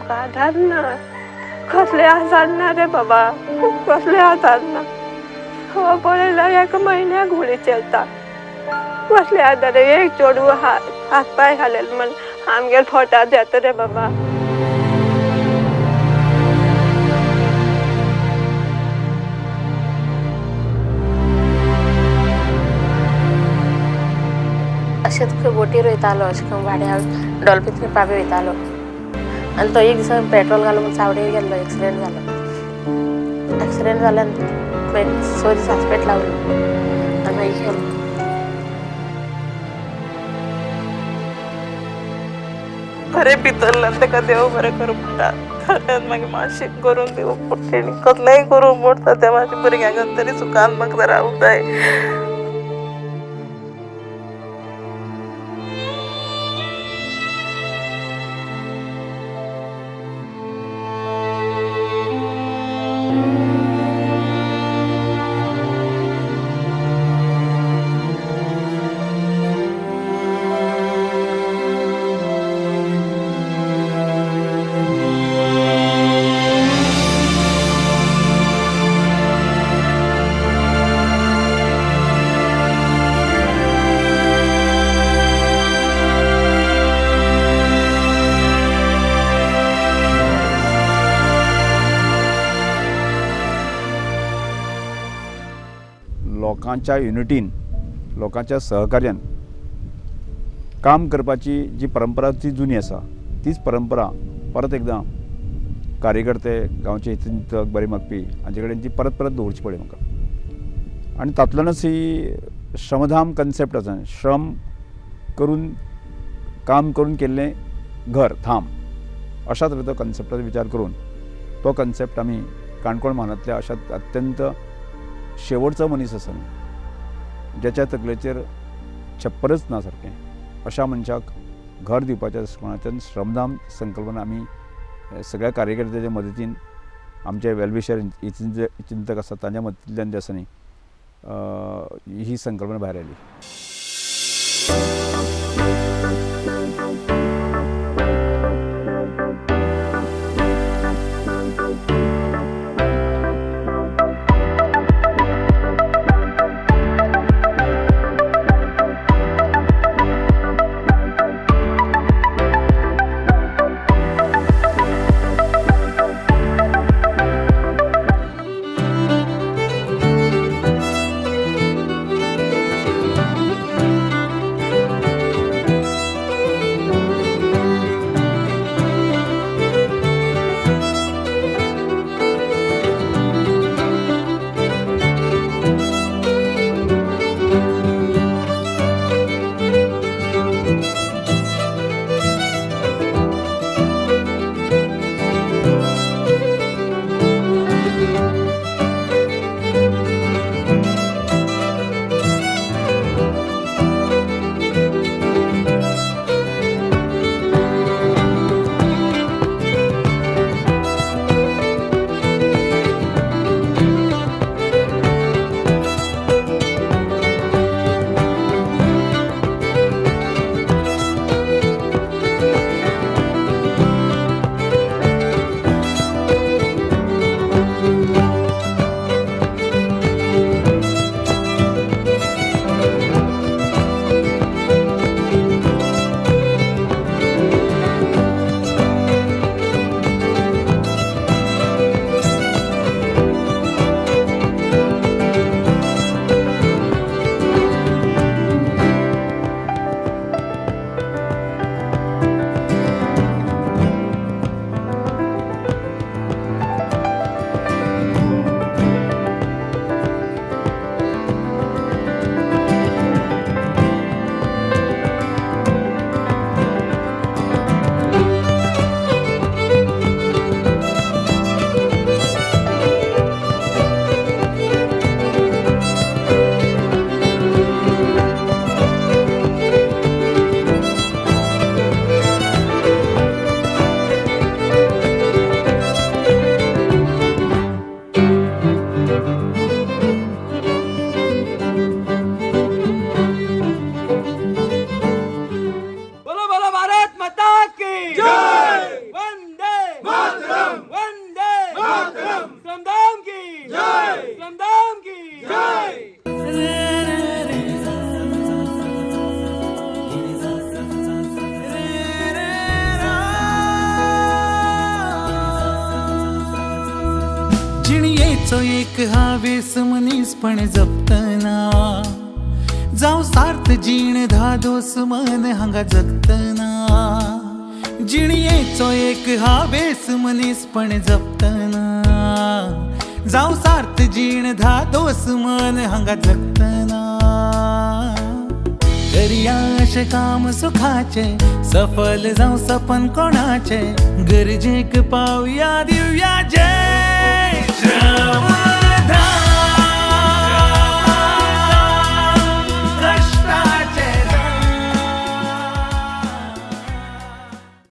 आधार ना कसले आजार ना रे बाबा, कसले आजार ना. हो पळयला एक महिन्याक गुळी चलता. कसले आजार एक चोडू हात पाय घालेल म्हण आमगे फोटात येत रे बाबा. अशेंच खंय बोटी रोयतालो, अशें खंय वाड्यार डॉल्फिन पाबे वयतालो आनी तो एक दिसा पेट्रोल घालून म्हूण चावडेर गेल्लो. एक्सिडेंट जाल्यान खंय 6 दीस हॉस्पिटल लावलो आनी मागीर गेलो. बरें भितरल्यान ताका देव बरें करूं पडटा. खऱ्यांत मागीर मातशें करून दिवंक पडटा. तेणी कसलेंय करूंक पडटा. त्या म्हाज्या भुरग्यांक तरी सुखान म्हाका रावूंक जाय. लोकांच्या युनिटीन, लोकांच्या सहकार्यान काम करपाची जी परंपरा ती जुनी आसा, तीच परंपरा परत एकदां कार्यकर्ते, गांवचे हितचिंतक, बरे मागपी हांचे कडेन ती परत परत दवरची पडली म्हाका. आनी तातूंतल्यानच ही श्रमधाम कन्सेप्ट आसा. श्रम करून काम करून केल्लें घर धाम अशा तरेचो कन्सेप्टाचो विचार करून तो कन्सेप्ट आमी काणकोण म्हालांतल्या अशा अत्यंत शेवटचो मनीस आसा ज्याच्या तकलेचेर छप्परच ना सारकें अशा मनशाक घर दिवपाच्या दृश्टिकोनांतल्यान श्रमधाम संकल्पना आमी सगळ्या कार्यकर्त्याच्या मदतीन आमचे वेलविशर चिंतक आसात तांच्या मदतींतल्यान जे आसा न्ही ही संकल्पना भायर आयली. जिणयेचो एक हावेस मनीसपण जपतना जावं सार्थ जीण धादोस मन हांगा जगतना जिणयेचो एक हावेस मनीसपण जपतना जावं सार्थ जीण धादोस मन हांगा जगतना करिया अशे काम सुखाचे सफल जावं सपन कोणाचे गरजेक पावया दिवया जय